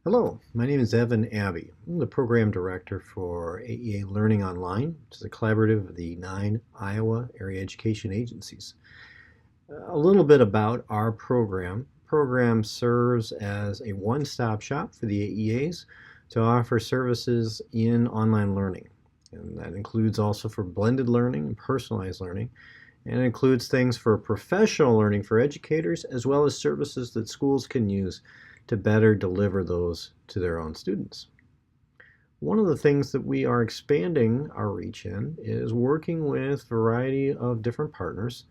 Hello, my name is Evan Abbey. I'm the Program Director for AEA Learning Online, which is a collaborative of the 9 Iowa area education agencies. A little bit about our program. The program serves as a one-stop shop for the AEAs to offer services in online learning. And that includes also for blended learning and personalized learning. And it includes things for professional learning for educators, as well as services that schools can use to better deliver those to their own students. One of the things that we are expanding our reach in is working with a variety of different partners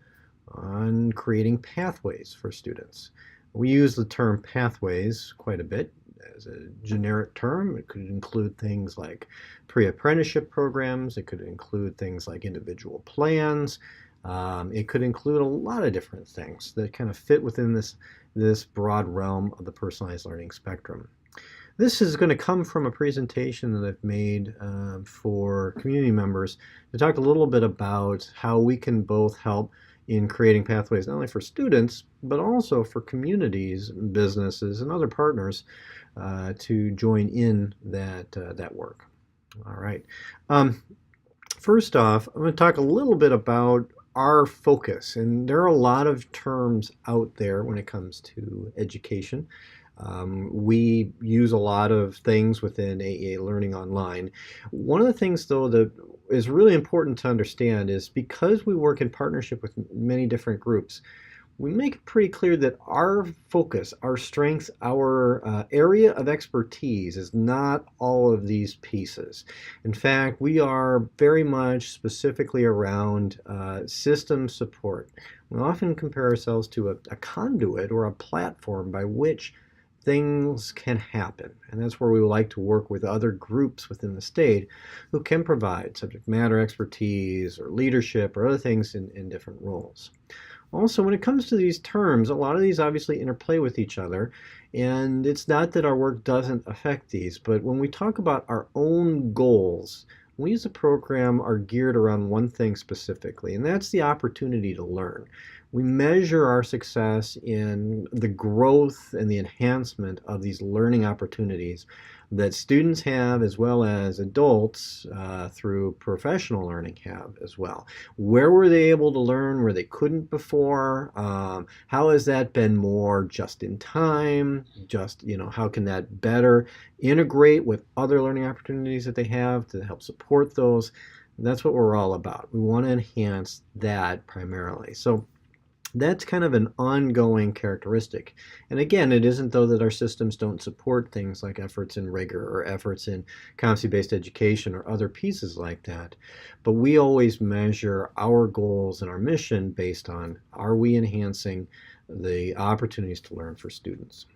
on creating pathways for students. We use the term pathways quite a bit as a generic term. It could include things like pre-apprenticeship programs. It could include things like individual plans. It could include a lot of different things that kind of fit within this broad realm of the personalized learning spectrum. This is going to come from a presentation that I've made for community members to talk a little bit about how we can both help in creating pathways not only for students, but also for communities, businesses, and other partners to join in that work. All right. First off, I'm going to talk a little bit about our focus, and there are a lot of terms out there when it comes to education. We use a lot of things within AEA Learning Online. One of the things, though, that is really important to understand is because we work in partnership with many different groups, we make it pretty clear that our focus, our strengths, our area of expertise is not all of these pieces. In fact, we are very much specifically around system support. We often compare ourselves to a conduit or a platform by which things can happen. And that's where we would like to work with other groups within the state who can provide subject matter expertise or leadership or other things in different roles. Also, when it comes to these terms, a lot of these obviously interplay with each other, and it's not that our work doesn't affect these, but when we talk about our own goals, we as a program are geared around one thing specifically, and that's the opportunity to learn. We measure our success in the growth and the enhancement of these learning opportunities that students have as well as adults through professional learning have as well. Where were they able to learn where they couldn't before? How has that been more just in time? How can that better integrate with other learning opportunities that they have to help support those? That's what we're all about. We want to enhance that primarily. So that's kind of an ongoing characteristic. And again, it isn't though that our systems don't support things like efforts in rigor or efforts in competency-based education or other pieces like that. But we always measure our goals and our mission based on, are we enhancing the opportunities to learn for students?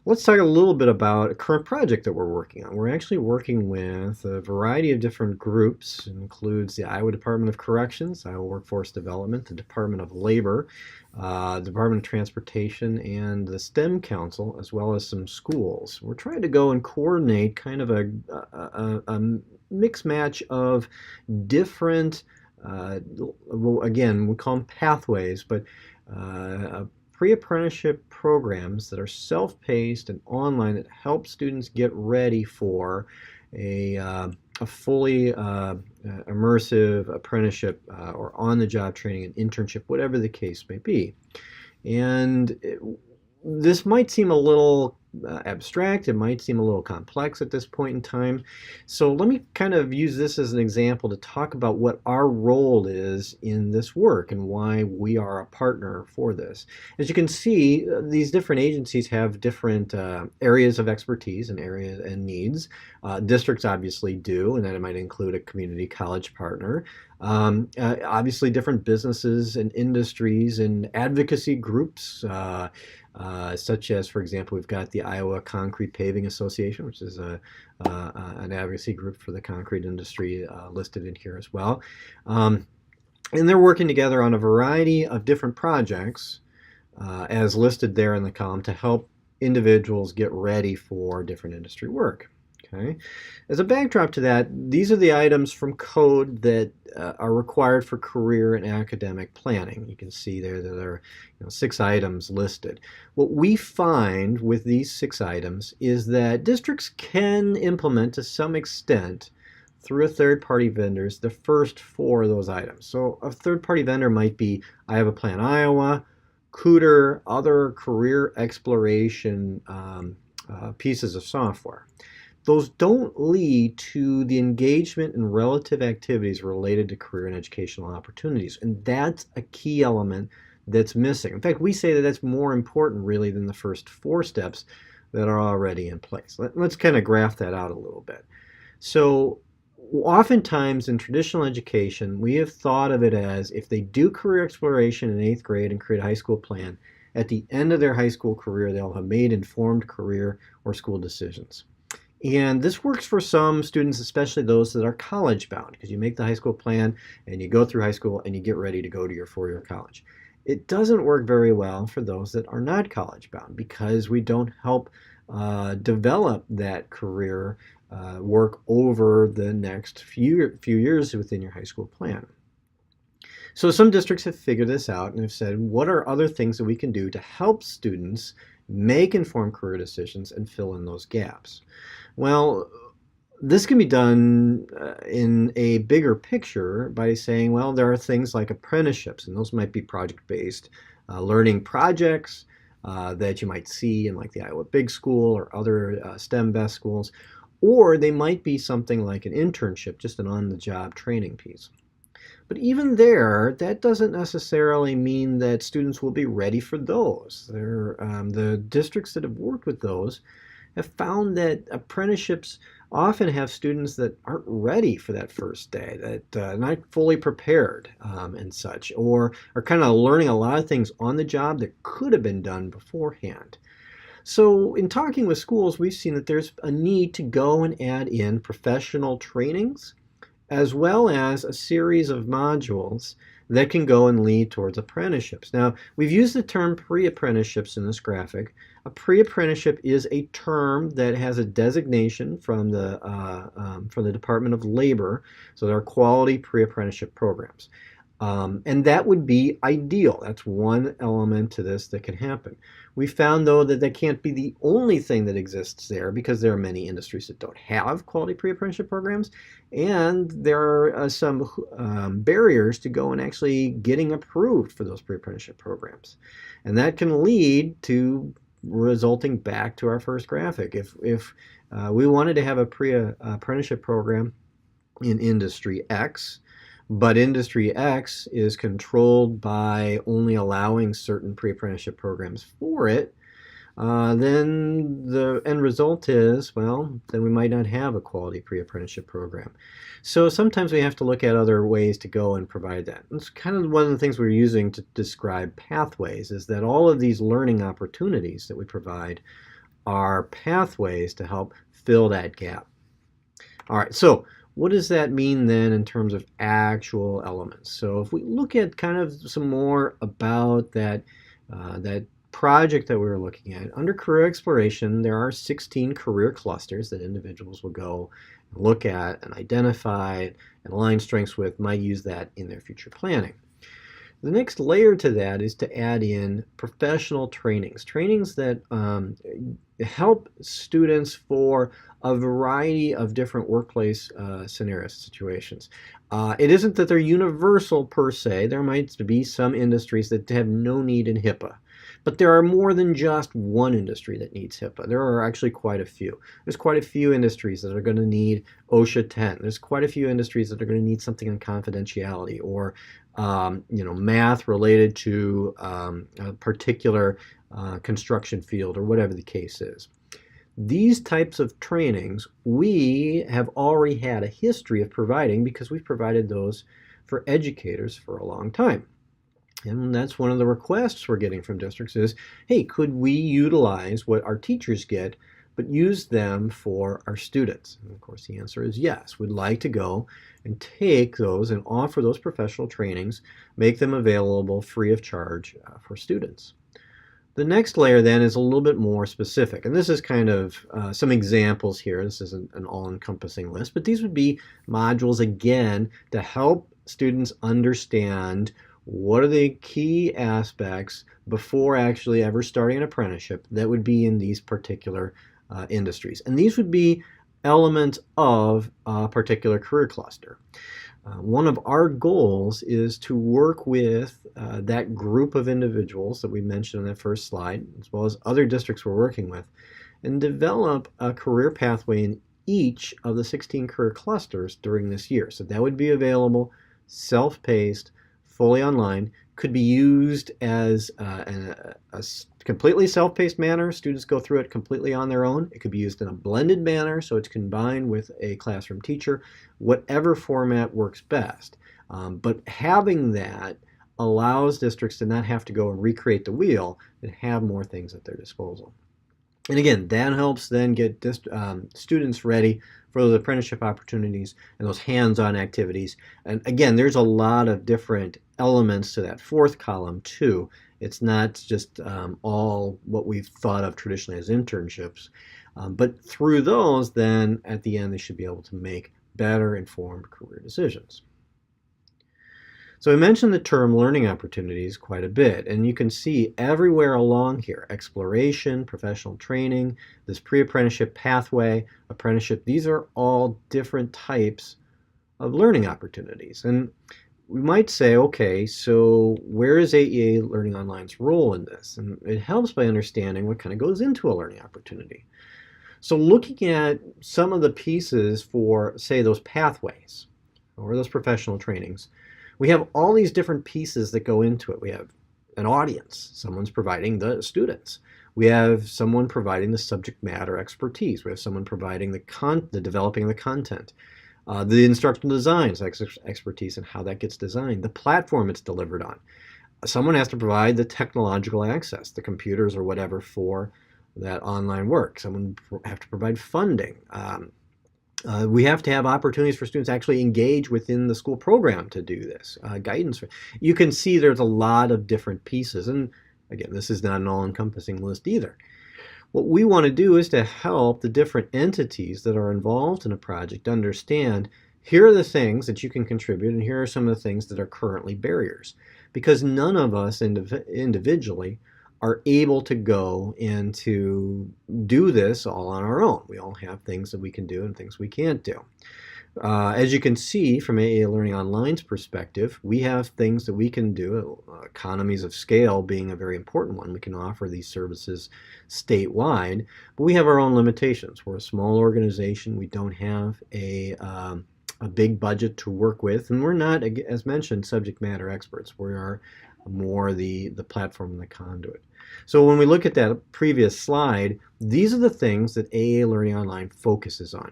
Let's talk a little bit about a current project that we're working on. We're actually working with a variety of different groups. It includes the Iowa Department of Corrections, Iowa Workforce Development, the Department of Labor, the Department of Transportation, and the STEM Council, as well as some schools. We're trying to go and coordinate kind of a mix match of different, again, we call them pathways, but pre-apprenticeship programs that are self-paced and online that help students get ready for a fully immersive apprenticeship or on-the-job training, an internship, whatever the case may be. And this might seem a little abstract, it might seem a little complex at this point in time. So let me kind of use this as an example to talk about what our role is in this work and why we are a partner for this. As you can see, these different agencies have different areas of expertise and areas and needs. Districts obviously do, and that might include a community college partner. Obviously different businesses and industries and advocacy groups, such as, for example, we've got the Iowa Concrete Paving Association, which is an advocacy group for the concrete industry listed in here as well. And they're working together on a variety of different projects as listed there in the column to help individuals get ready for different industry work. Okay. As a backdrop to that, these are the items from code that are required for career and academic planning. You can see there that there are 6 items listed. What we find with these 6 items is that districts can implement to some extent through a third-party vendors the first 4 of those items. So a third-party vendor might be I Have a Plan Iowa, Cooter, other career exploration pieces of software. Those don't lead to the engagement and relative activities related to career and educational opportunities. And that's a key element that's missing. In fact, we say that that's more important really than the first 4 steps that are already in place. Let's kind of graph that out a little bit. So oftentimes in traditional education, we have thought of it as if they do career exploration in 8th grade and create a high school plan, at the end of their high school career, they'll have made informed career or school decisions. And this works for some students, especially those that are college bound, because you make the high school plan and you go through high school and you get ready to go to your 4-year college. It doesn't work very well for those that are not college bound because we don't help develop that career work over the next few years within your high school plan. So some districts have figured this out and have said, what are other things that we can do to help students make informed career decisions and fill in those gaps? Well, this can be done in a bigger picture by saying, well, there are things like apprenticeships, and those might be project-based learning projects that you might see in like the Iowa Big School or other STEM-based schools, or they might be something like an internship, just an on-the-job training piece. But even there, that doesn't necessarily mean that students will be ready for those. The districts that have worked with those have found that apprenticeships often have students that aren't ready for that first day, that are not fully prepared and such, or are kind of learning a lot of things on the job that could have been done beforehand. So in talking with schools, we've seen that there's a need to go and add in professional trainings as well as a series of modules that can go and lead towards apprenticeships. Now, we've used the term pre-apprenticeships in this graphic. A pre-apprenticeship is a term that has a designation from the Department of Labor, so there are quality pre-apprenticeship programs. And that would be ideal. That's one element to this that can happen. We found, though, that that can't be the only thing that exists there because there are many industries that don't have quality pre-apprenticeship programs, and there are some barriers to go and actually getting approved for those pre-apprenticeship programs. And that can lead to resulting back to our first graphic. If we wanted to have a pre-apprenticeship program in Industry X, but Industry X is controlled by only allowing certain pre-apprenticeship programs for it, then the end result is, well, then we might not have a quality pre-apprenticeship program. So sometimes we have to look at other ways to go and provide that. It's kind of one of the things we're using to describe pathways, is that all of these learning opportunities that we provide are pathways to help fill that gap. All right, so what does that mean then in terms of actual elements? So if we look at kind of some more about that project that we were looking at, under career exploration, there are 16 career clusters that individuals will go and look at and identify and align strengths with, might use that in their future planning. The next layer to that is to add in professional trainings that help students for a variety of different workplace scenarios, situations. It isn't that they're universal per se. There might be some industries that have no need in HIPAA. But there are more than just one industry that needs HIPAA. There are actually quite a few. There's quite a few industries that are going to need OSHA 10. There's quite a few industries that are going to need something on confidentiality, or math related to a particular construction field, or whatever the case is. These types of trainings we have already had a history of providing because we've provided those for educators for a long time. And that's one of the requests we're getting from districts is, hey, could we utilize what our teachers get, but use them for our students? And of course, the answer is yes. We'd like to go and take those and offer those professional trainings, make them available free of charge for students. The next layer then is a little bit more specific, and this is kind of some examples here. This isn't an all-encompassing list, but these would be modules, again, to help students understand what are the key aspects before actually ever starting an apprenticeship that would be in these particular industries. And these would be elements of a particular career cluster. One of our goals is to work with that group of individuals that we mentioned in that first slide, as well as other districts we're working with, and develop a career pathway in each of the 16 career clusters during this year. So that would be available, self-paced, fully online, could be used as a completely self-paced manner. Students go through it completely on their own. It could be used in a blended manner, so it's combined with a classroom teacher, whatever format works best. But having that allows districts to not have to go and recreate the wheel and have more things at their disposal. And again, that helps then get students ready for those apprenticeship opportunities and those hands-on activities. And again, there's a lot of different elements to that fourth column too. It's not just all what we've thought of traditionally as internships, but through those, then at the end, they should be able to make better informed career decisions. So I mentioned the term learning opportunities quite a bit, and you can see everywhere along here, exploration, professional training, this pre-apprenticeship pathway, apprenticeship, these are all different types of learning opportunities. And we might say, okay, so where is AEA Learning Online's role in this? And it helps by understanding what kind of goes into a learning opportunity. So looking at some of the pieces for, say, those pathways or those professional trainings, we have all these different pieces that go into it. We have an audience. Someone's providing the students. We have someone providing the subject matter expertise. We have someone providing the developing the content. The instructional design expertise and how that gets designed. The platform it's delivered on. Someone has to provide the technological access, the computers or whatever for that online work. Someone have to provide funding. We have to have opportunities for students to actually engage within the school program to do this, guidance. You can see there's a lot of different pieces, and again, this is not an all-encompassing list either. What we want to do is to help the different entities that are involved in a project understand here are the things that you can contribute and here are some of the things that are currently barriers, because none of us individually are able to go and to do this all on our own. We all have things that we can do and things we can't do. As you can see from AEA Learning Online's perspective, we have things that we can do, economies of scale being a very important one. We can offer these services statewide, but we have our own limitations. We're a small organization. We don't have a big budget to work with, and we're not, as mentioned, subject matter experts. We are more the platform and the conduit. So when we look at that previous slide, these are the things that AEA Learning Online focuses on.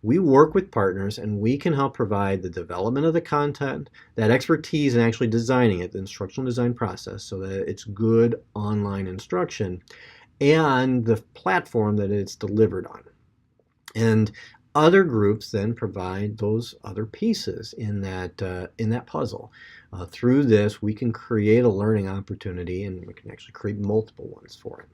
We work with partners and we can help provide the development of the content, that expertise in actually designing it, the instructional design process, so that it's good online instruction, and the platform that it's delivered on. And other groups then provide those other pieces in that puzzle. Through this, we can create a learning opportunity, and we can actually create multiple ones for it.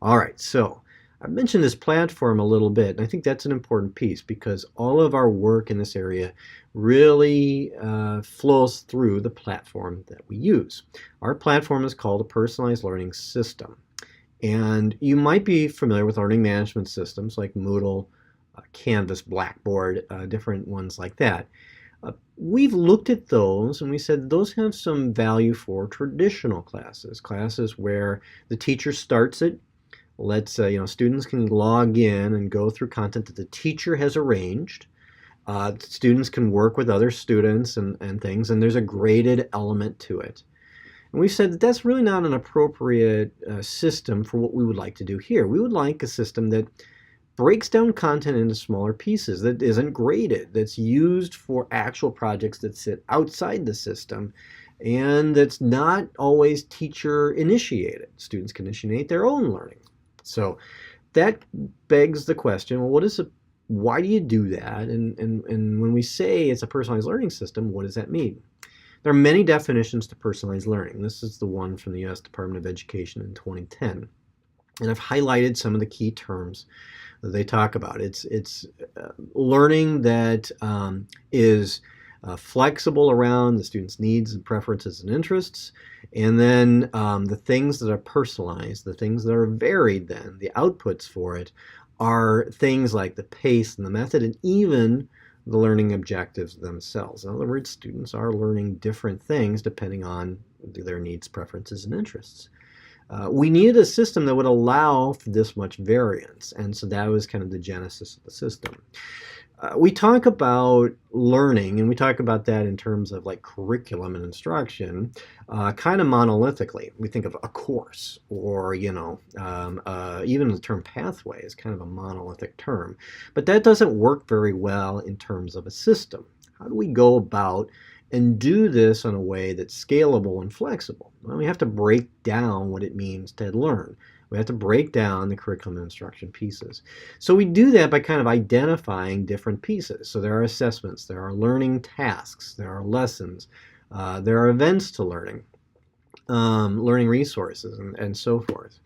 All right, so I've mentioned this platform a little bit, and I think that's an important piece because all of our work in this area really flows through the platform that we use. Our platform is called a Personalized Learning System, and you might be familiar with learning management systems like Moodle, Canvas, Blackboard, different ones like that. We've looked at those and we said those have some value for traditional classes where the teacher starts it. Students can log in and go through content that the teacher has arranged. Students can work with other students and things, and there's a graded element to it. And we've said that that's really not an appropriate system for what we would like to do here. We would like a system that breaks down content into smaller pieces, that isn't graded, that's used for actual projects that sit outside the system, and that's not always teacher initiated. Students can initiate their own learning. So that begs the question, well, why do you do that? And when we say it's a personalized learning system, what does that mean? There are many definitions to personalized learning. This is the one from the U.S. Department of Education in 2010. And I've highlighted some of the key terms that they talk about. It's learning that is flexible around the student's needs and preferences and interests. And then the things that are personalized, the things that are varied then, the outputs for it, are things like the pace and the method and even the learning objectives themselves. In other words, students are learning different things depending on their needs, preferences, and interests. We needed a system that would allow for this much variance, and so that was kind of the genesis of the system. We talk about learning, and we talk about that in terms of like curriculum and instruction, kind of monolithically. We think of a course, or even the term pathway is kind of a monolithic term, but that doesn't work very well in terms of a system. How do we go about and do this in a way that's scalable and flexible? Well, we have to break down what it means to learn. We have to break down the curriculum and instruction pieces. So we do that by kind of identifying different pieces. So there are assessments, there are learning tasks, there are lessons, there are events to learning, learning resources, and so forth.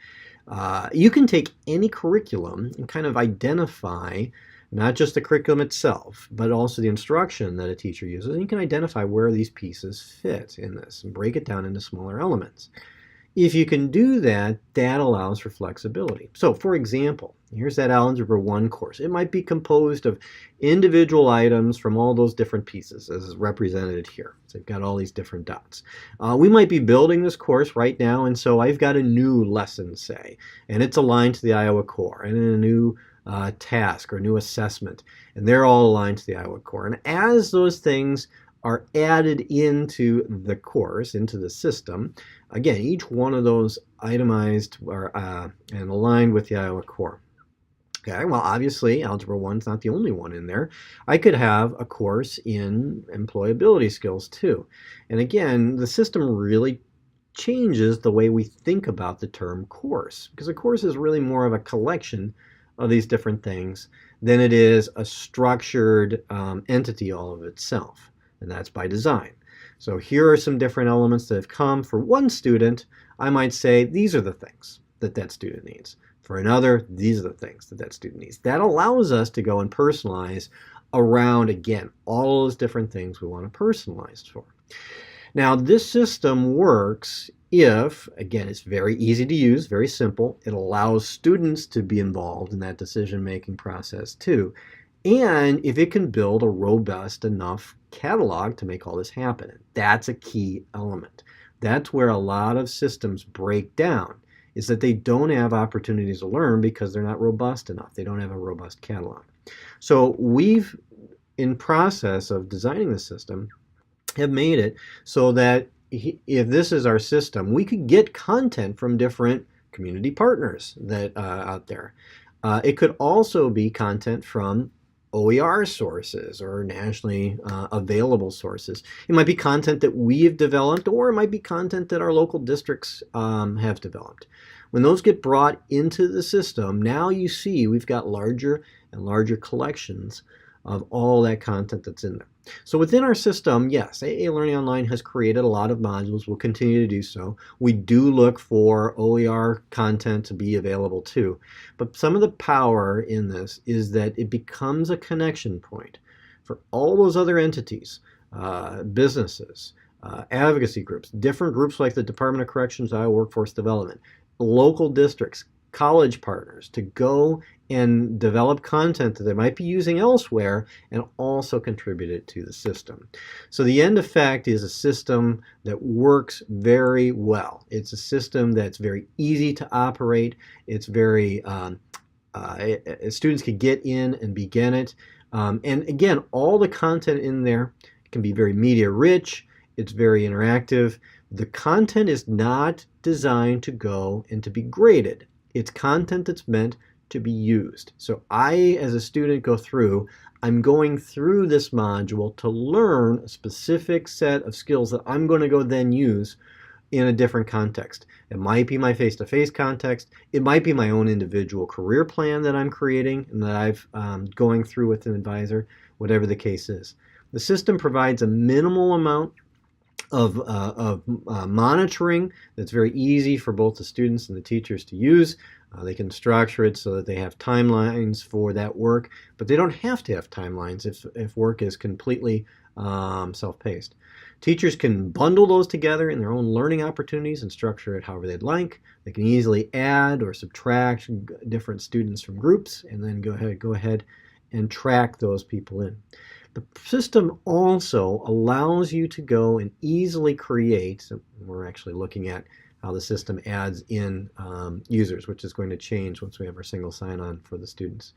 You can take any curriculum and kind of identify not just the curriculum itself, but also the instruction that a teacher uses. And you can identify where these pieces fit in this and break it down into smaller elements. If you can do that, that allows for flexibility. So, for example, here's that Algebra 1 course. It might be composed of individual items from all those different pieces, as is represented here. So, you've got all these different dots. We might be building this course right now, and so I've got a new lesson, say, and it's aligned to the Iowa Core, and a new task or new assessment, and they're all aligned to the Iowa Core. And as those things are added into the course, into the system, again, each one of those itemized and aligned with the Iowa Core. Okay, well, obviously, Algebra 1 is not the only one in there. I could have a course in employability skills too. And again, the system really changes the way we think about the term course, because a course is really more of a collection of these different things than it is a structured entity all of itself. And that's by design. So here are some different elements that have come. For one student, I might say these are the things that that student needs. For another, these are the things that that student needs. That allows us to go and personalize around, again, all those different things we want to personalize for. Now, this system works if, again, it's very easy to use, very simple. It allows students to be involved in that decision-making process too. And if it can build a robust enough catalog to make all this happen. That's a key element. That's where a lot of systems break down, is that they don't have opportunities to learn because they're not robust enough. They don't have a robust catalog. So we've, in process of designing the system, have made it so that if this is our system, we could get content from different community partners that out there. It could also be content from OER sources or nationally available sources. It might be content that we have developed, or it might be content that our local districts have developed. When those get brought into the system, now you see we've got larger and larger collections of all that content that's in there. So within our system, yes, AEA Learning Online has created a lot of modules. We'll continue to do so. We do look for OER content to be available too. But some of the power in this is that it becomes a connection point for all those other entities, businesses, advocacy groups, different groups like the Department of Corrections, Iowa Workforce Development, local districts, college partners, to go and develop content that they might be using elsewhere and also contribute it to the system. So the end effect is a system that works very well. It's a system that's very easy to operate. It's very, students can get in and begin it. And again, all the content in there can be very media rich. It's very interactive. The content is not designed to go and to be graded. It's content that's meant to be used. So I, as a student, go through, I'm going through this module to learn a specific set of skills that I'm going to go then use in a different context. It might be my face-to-face context. It might be my own individual career plan that I'm creating and that I've going through with an advisor, whatever the case is. The system provides a minimal amount monitoring that's very easy for both the students and the teachers to use. They can structure it so that they have timelines for that work, but they don't have to have timelines if work is completely self-paced. Teachers can bundle those together in their own learning opportunities and structure it however they'd like. They can easily add or subtract different students from groups and then go ahead and track those people in. The system also allows you to go and easily create, so we're actually looking at how the system adds in users, which is going to change once we have our single sign-on for the students.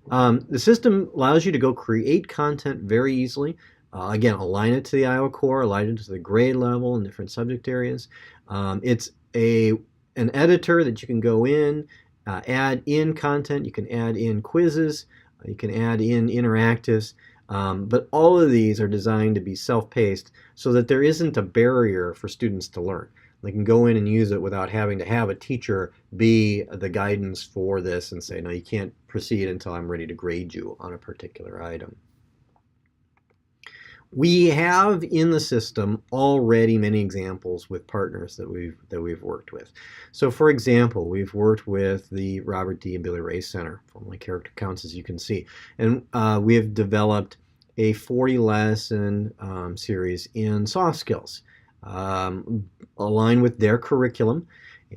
The system allows you to go create content very easily. Again, align it to the Iowa core, align it to the grade level and different subject areas. It's an editor that you can go in, add in content, you can add in quizzes, you can add in interactives, but all of these are designed to be self-paced so that there isn't a barrier for students to learn. They can go in and use it without having to have a teacher be the guidance for this and say, no, you can't proceed until I'm ready to grade you on a particular item. We have in the system already many examples with partners that we've worked with. So for example, we've worked with the Robert D. and Billy Ray Center, formerly Character Counts, as you can see. And we have developed a 40-lesson series in soft skills, aligned with their curriculum.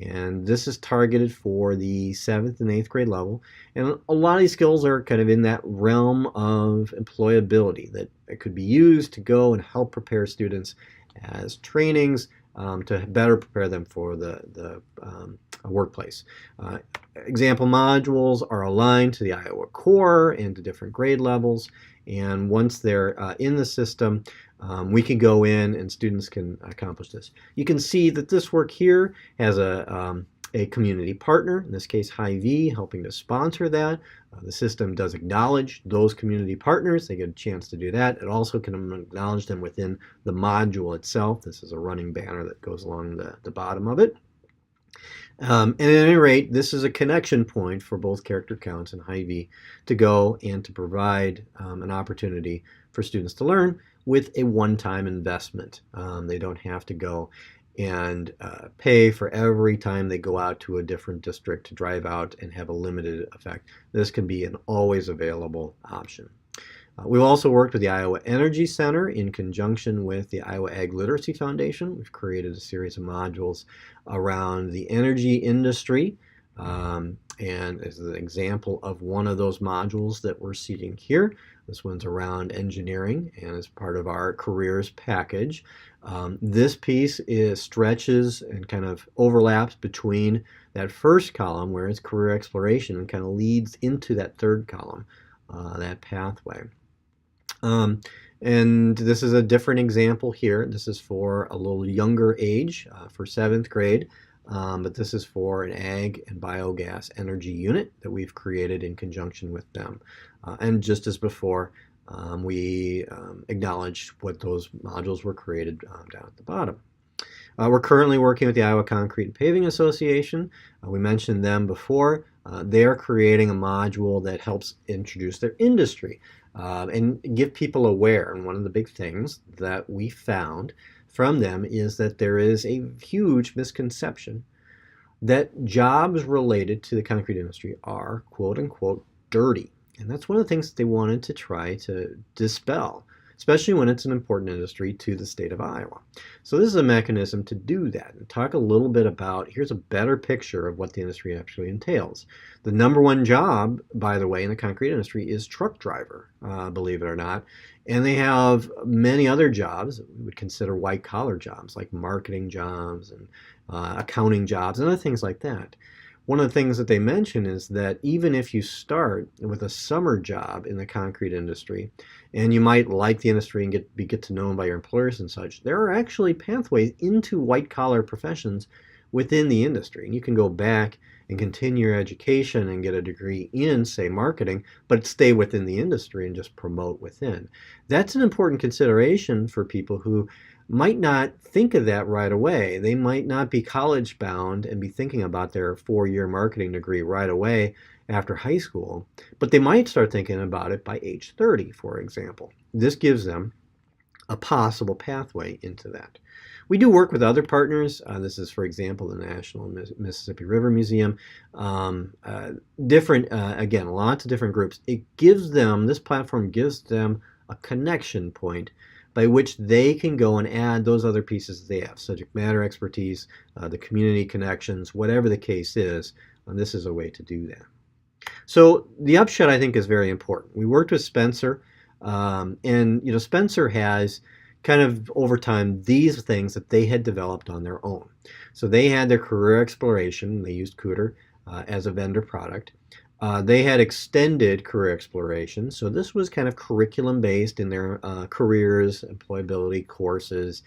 And this is targeted for the 7th and 8th grade level. And a lot of these skills are kind of in that realm of employability that it could be used to go and help prepare students as trainings to better prepare them for the workplace. Example modules are aligned to the Iowa core and to different grade levels. And once they're in the system, we can go in and students can accomplish this. You can see that this work here has a community partner, in this case Hy-Vee, helping to sponsor that. The system does acknowledge those community partners. They get a chance to do that. It also can acknowledge them within the module itself. This is a running banner that goes along the bottom of it. And at any rate, this is a connection point for both Character Counts and Hy-Vee to go and to provide an opportunity for students to learn with a one-time investment. They don't have to go and pay for every time they go out to a different district to drive out and have a limited effect. This can be an always available option. We've also worked with the Iowa Energy Center in conjunction with the Iowa Ag Literacy Foundation. We've created a series of modules around the energy industry. And as an example of one of those modules that we're seeing here, this one's around engineering and is part of our careers package. This piece stretches and kind of overlaps between that first column where it's career exploration and kind of leads into that third column, that pathway. And this is a different example here. This is for a little younger age, for 7th grade. But this is for an ag and biogas energy unit that we've created in conjunction with them. And just as before, we acknowledged what those modules were created down at the bottom. We're currently working with the Iowa Concrete and Paving Association. We mentioned them before. They are creating a module that helps introduce their industry and get people aware. And one of the big things that we found from them is that there is a huge misconception that jobs related to the concrete industry are quote unquote dirty. And that's one of the things that they wanted to try to dispel, especially when it's an important industry to the state of Iowa. So this is a mechanism to do that and talk a little bit about, here's a better picture of what the industry actually entails. The number one job, by the way, in the concrete industry is truck driver, believe it or not. And they have many other jobs that we would consider white collar jobs, like marketing jobs and accounting jobs and other things like that. One of the things that they mention is that even if you start with a summer job in the concrete industry, and you might like the industry and get to know them by your employers and such, there are actually pathways into white-collar professions within the industry. And you can go back and continue your education and get a degree in, say, marketing, but stay within the industry and just promote within. That's an important consideration for people who might not think of that right away. They might not be college bound and be thinking about their 4-year marketing degree right away after high school, but they might start thinking about it by age 30, for example. This gives them a possible pathway into that. We do work with other partners. This is, for example, the National Mississippi River Museum. Different, again, lots of different groups. This platform gives them a connection point by which they can go and add those other pieces they have, subject matter expertise, the community connections, whatever the case is, and this is a way to do that. So the upshot, I think, is very important. We worked with Spencer, and Spencer has kind of over time these things that they had developed on their own. So they had their career exploration. They used Cooter as a vendor product. They had extended career exploration. So this was kind of curriculum based in their careers, employability courses.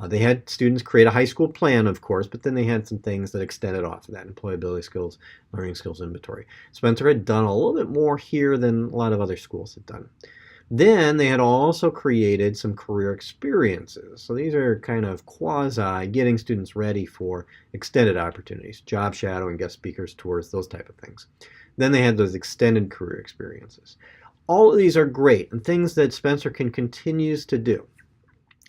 They had students create a high school plan, of course, but then they had some things that extended off of that, employability skills, learning skills inventory. Spencer had done a little bit more here than a lot of other schools had done. Then they had also created some career experiences. So these are kind of quasi getting students ready for extended opportunities, job shadowing, guest speakers, tours, those type of things. Then they had those extended career experiences. All of these are great and things that Spencer continues to do.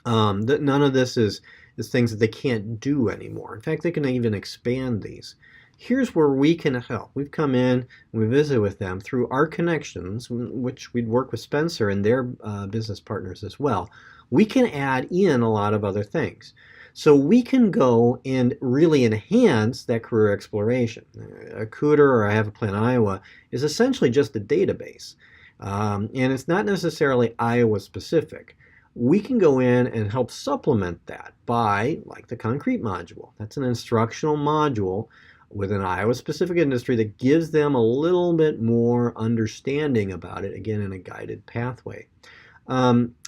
None of this is things that they can't do anymore. In fact, they can even expand these. Here's where we can help. We've come in and we visit with them through our connections, which we'd work with Spencer and their business partners as well. We can add in a lot of other things. So we can go and really enhance that career exploration. A Cooter or I Have a Plan Iowa is essentially just a database. And it's not necessarily Iowa specific. We can go in and help supplement that by, like the concrete module. That's an instructional module with an Iowa-specific industry that gives them a little bit more understanding about it, again, in a guided pathway.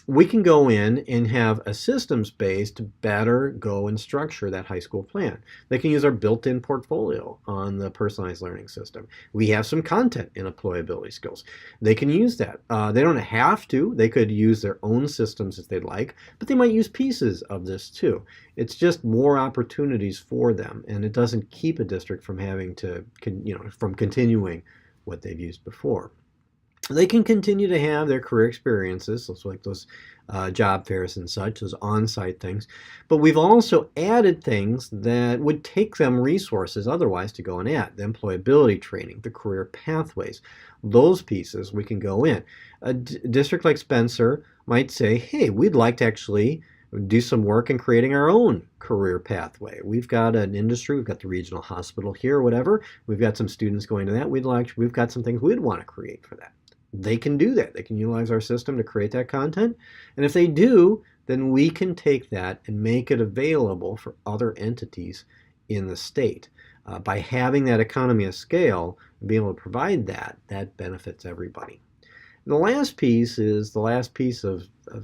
We can go in and have a systems base to better go and structure that high school plan. They can use our built-in portfolio on the Personalized Learning system. We have some content in employability skills. They can use that. They don't have to. They could use their own systems if they'd like, but they might use pieces of this too. It's just more opportunities for them, and it doesn't keep a district from having to, from continuing what they've used before. They can continue to have their career experiences, like those job fairs and such, those on-site things. But we've also added things that would take them resources otherwise to go and add. The employability training, the career pathways, those pieces we can go in. A district like Spencer might say, hey, we'd like to actually do some work in creating our own career pathway. We've got an industry, we've got the regional hospital here, whatever. We've got some students going to that. We've got some things we'd want to create for that. They can do that. They can utilize our system to create that content. And if they do, then we can take that and make it available for other entities in the state. By having that economy of scale and being able to provide that, that benefits everybody. And the last piece is the last piece of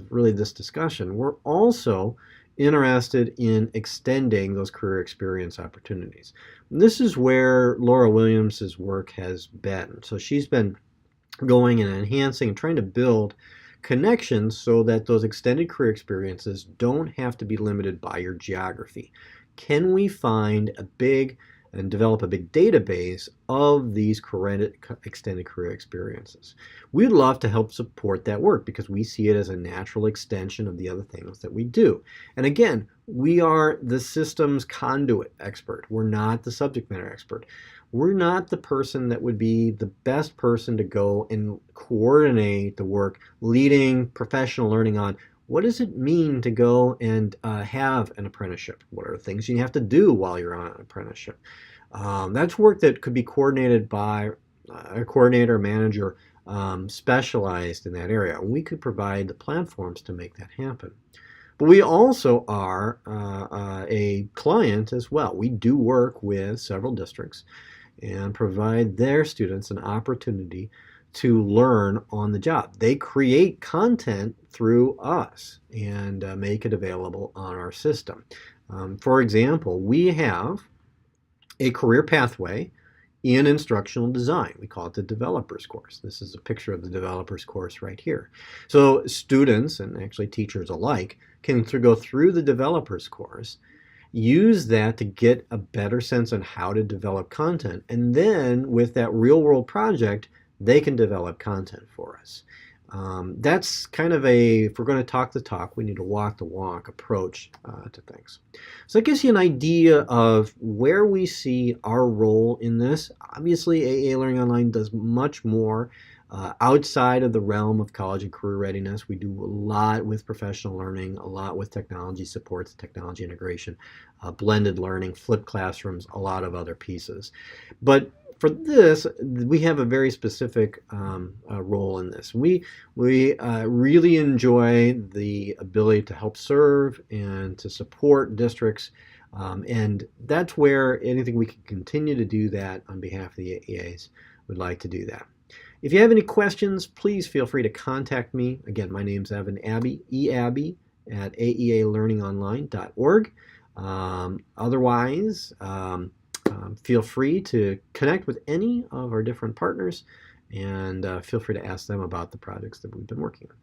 really this discussion. We're also interested in extending those career experience opportunities. And this is where Laura Williams' work has been. So she's been going and enhancing and trying to build connections so that those extended career experiences don't have to be limited by your geography. Can we find and develop a big database of these extended career experiences? We'd love to help support that work because we see it as a natural extension of the other things that we do. And again, we are the systems conduit expert. We're not the subject matter expert. We're not the person that would be the best person to go and coordinate the work, leading professional learning on what does it mean to go and have an apprenticeship? What are the things you have to do while you're on an apprenticeship? That's work that could be coordinated by a coordinator, manager, specialized in that area. We could provide the platforms to make that happen. But we also are a client as well. We do work with several districts and provide their students an opportunity to learn on the job. They create content through us and make it available on our system. For example, we have a career pathway in instructional design. We call it the developers course. This is a picture of the developers course right here. So students, and actually teachers alike, can go through the developers course, use that to get a better sense on how to develop content, and then with that real world project, they can develop content for us. That's kind of a, if we're going to talk the talk, we need to walk the walk approach to things. So that gives you an idea of where we see our role in this. Obviously, AEA Learning Online does much more outside of the realm of college and career readiness. We do a lot with professional learning, a lot with technology supports, technology integration, blended learning, flipped classrooms, a lot of other pieces. But for this, we have a very specific role in this. We really enjoy the ability to help serve and to support districts, and that's where anything we can continue to do that on behalf of the AEAs, would like to do that. If you have any questions, please feel free to contact me. Again, my name's Evan Abbey, eAbbey at aealearningonline.org. Otherwise, feel free to connect with any of our different partners, and feel free to ask them about the projects that we've been working on.